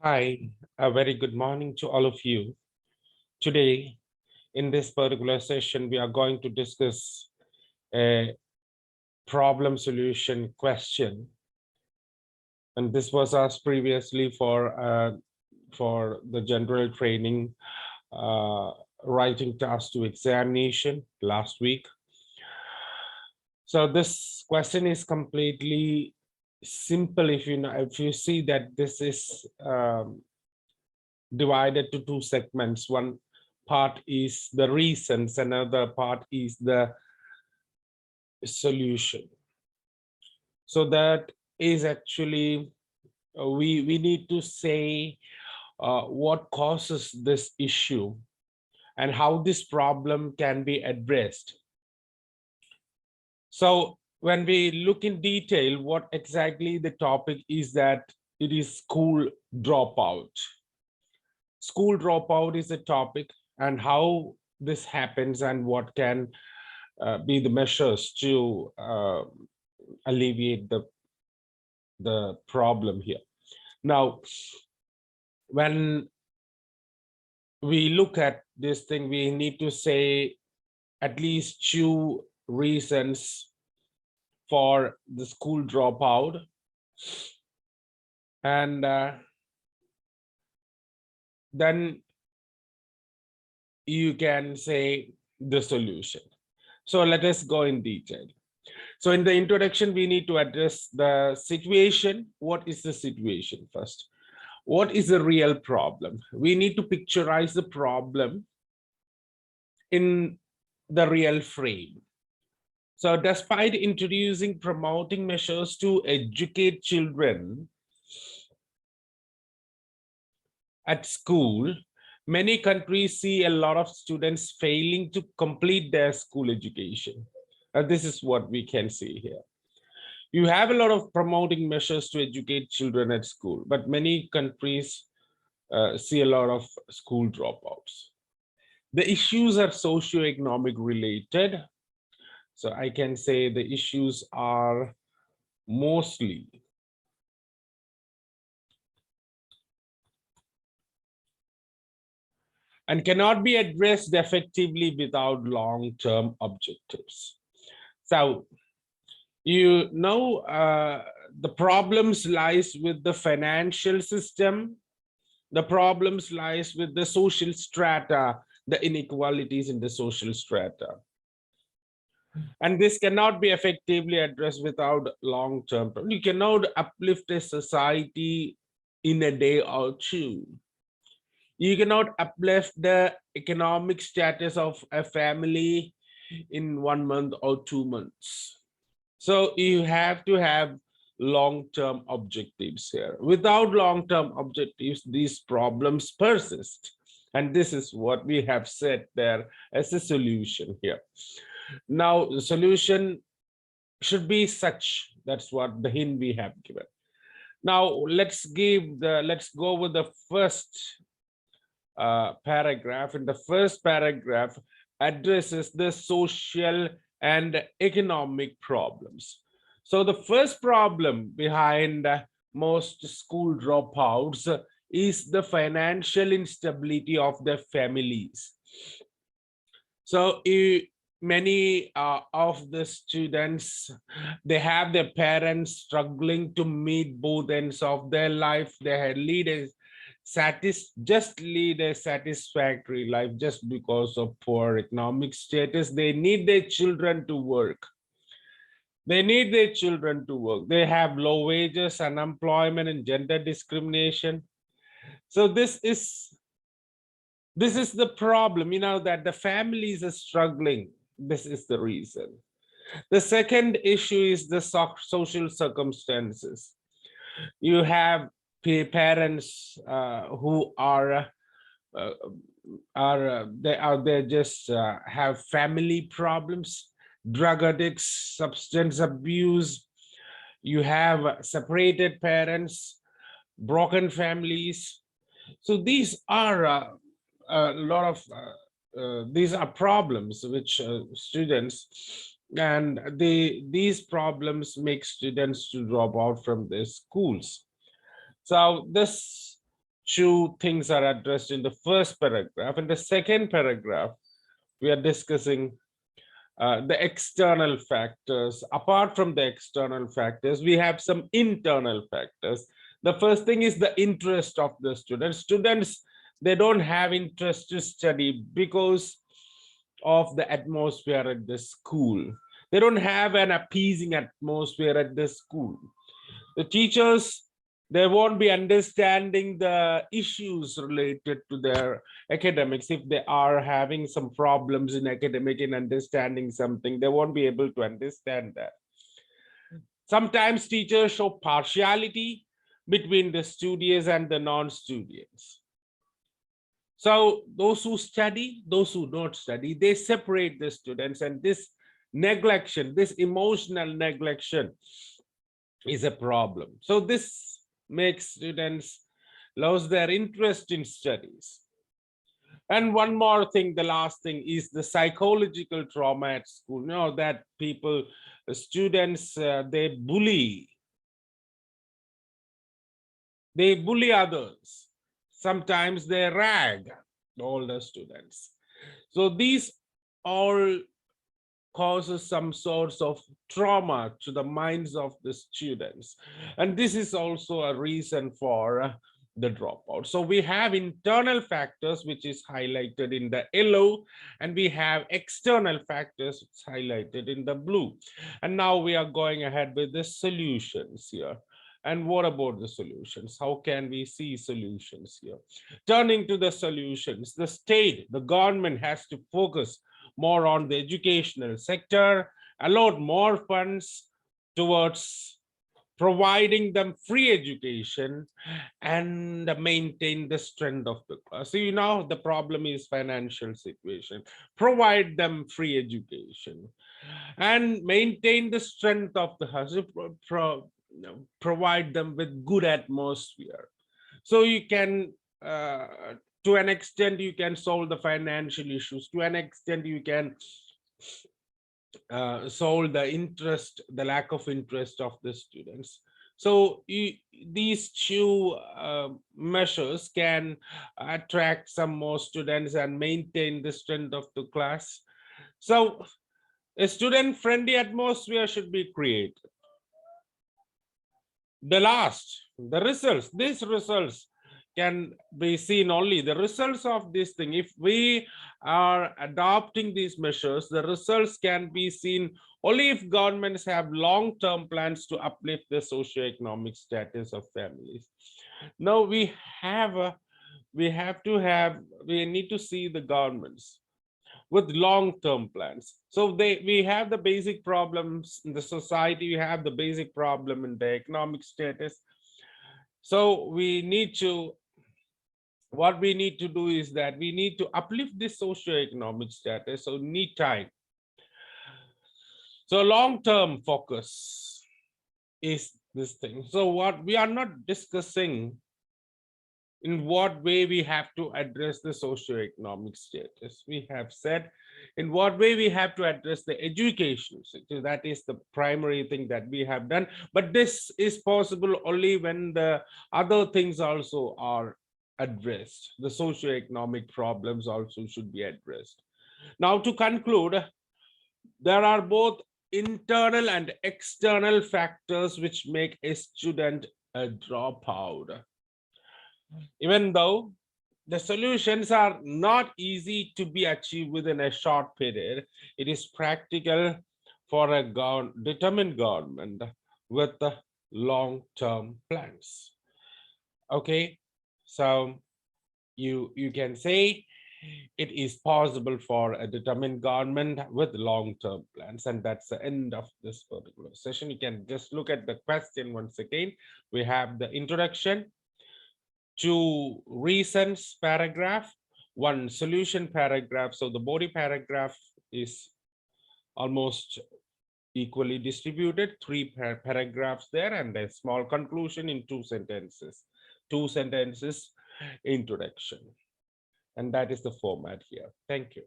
Hi, a very good morning to all of you. Today, in this particular session, we are going to discuss a problem solution question. And this was asked previously for the general training uh, writing task to examination last week. So this question is completely simple. If you see that this is divided to two segments. One part is the reasons, another part is the solution. So that is actually we need to say what causes this issue and how this problem can be addressed. So when we look in detail, what exactly the topic is, that it is school dropout. School dropout is a topic, and how this happens and what can be the measures to alleviate the problem here. Now, when we look at this thing, we need to say at least two reasons for the school dropout, and then you can say the solution. So let us go in detail. So in the introduction, we need to address the situation. What is the situation first? What is the real problem? We need to picturize the problem in the real frame. So despite introducing promoting measures to educate children at school, many countries see a lot of students failing to complete their school education. This is what we can see here. You have a lot of promoting measures to educate children at school, but many countries see a lot of school dropouts. The issues are socioeconomic related. So I can say the issues are mostly and cannot be addressed effectively without long-term objectives. So the problems lies with the financial system, the problems lies with the social strata, the inequalities in the social strata. And this cannot be effectively addressed without long-term. You cannot uplift a society in a day or two. You cannot uplift the economic status of a family in 1 month or 2 months. So you have to have long-term objectives here. Without long-term objectives, these problems persist. And this is what we have said there as a solution here. Now, the solution should be such. That's what the hint we have given. Now, let's go with the first paragraph. In the first paragraph addresses the social and economic problems. So the first problem behind most school dropouts is the financial instability of their families. So many of the students, they have their parents struggling to meet both ends of their life. They lead a satisfactory life just because of poor economic status. They need their children to work. They need their children to work. They have low wages, unemployment, and gender discrimination. So this is the problem, that the families are struggling. This is the reason. The second issue is the social circumstances. You have parents who they just have family problems, drug addicts, substance abuse. You have separated parents, broken families. So these are a lot of these are problems which students, and these problems make students to drop out from their schools. So this two things are addressed in the first paragraph. In the second paragraph, we are discussing the external factors. Apart from the external factors, we have some internal factors. The first thing is the interest of the students. Students, they don't have interest to study because of the atmosphere at the school. They don't have an appeasing atmosphere at the school. The teachers, they won't be understanding the issues related to their academics. If they are having some problems in academic in understanding something, they won't be able to understand that. Sometimes teachers show partiality between the studious and the non-studious. So those who study, those who don't study, they separate the students, and this neglection, this emotional neglection is a problem. So this makes students lose their interest in studies. And one more thing, the last thing is the psychological trauma at school. You know that people, students, they bully others. Sometimes they rag the older students. So these all causes some sorts of trauma to the minds of the students. And this is also a reason for the dropout. So we have internal factors, which is highlighted in the yellow, and we have external factors, which is highlighted in the blue. And now we are going ahead with the solutions here. And what about the solutions? How can we see solutions here? Turning to the solutions, the state, the government has to focus more on the educational sector, allot more funds towards providing them free education, and maintain the strength of the class. So, you know, the problem is financial situation. Provide them free education and maintain the strength of the house. Provide them with good atmosphere. So you can, to an extent, you can solve the financial issues. To an extent, you can solve the interest, the lack of interest of the students. So these two measures can attract some more students and maintain the strength of the class. So a student-friendly atmosphere should be created. The results, these results can be seen only, the results of this thing. If we are adopting these measures, the results can be seen only if governments have long-term plans to uplift the socioeconomic status of families. Now we need to see the governments with long-term plans. So we have the basic problems in the society, we have the basic problem in the economic status. So what we need to do is that we need to uplift this socioeconomic status. So need time. So long-term focus is this thing. So what we are not discussing in what way we have to address the socioeconomic status. We have said in what way we have to address the education sector. That is the primary thing that we have done. But this is possible only when the other things also are addressed. The socioeconomic problems also should be addressed. Now, to conclude, there are both internal and external factors which make a student a dropout. Even though the solutions are not easy to be achieved within a short period, it is practical for a determined government with long-term plans. Okay, so you can say it is possible for a determined government with long-term plans, and that's the end of this particular session. You can just look at the question once again. We have the introduction, 2 reasons paragraph, 1 solution paragraph. So the body paragraph is almost equally distributed, 3 paragraphs there, and a small conclusion in 2 sentences. 2 sentences introduction. And that is the format here. Thank you.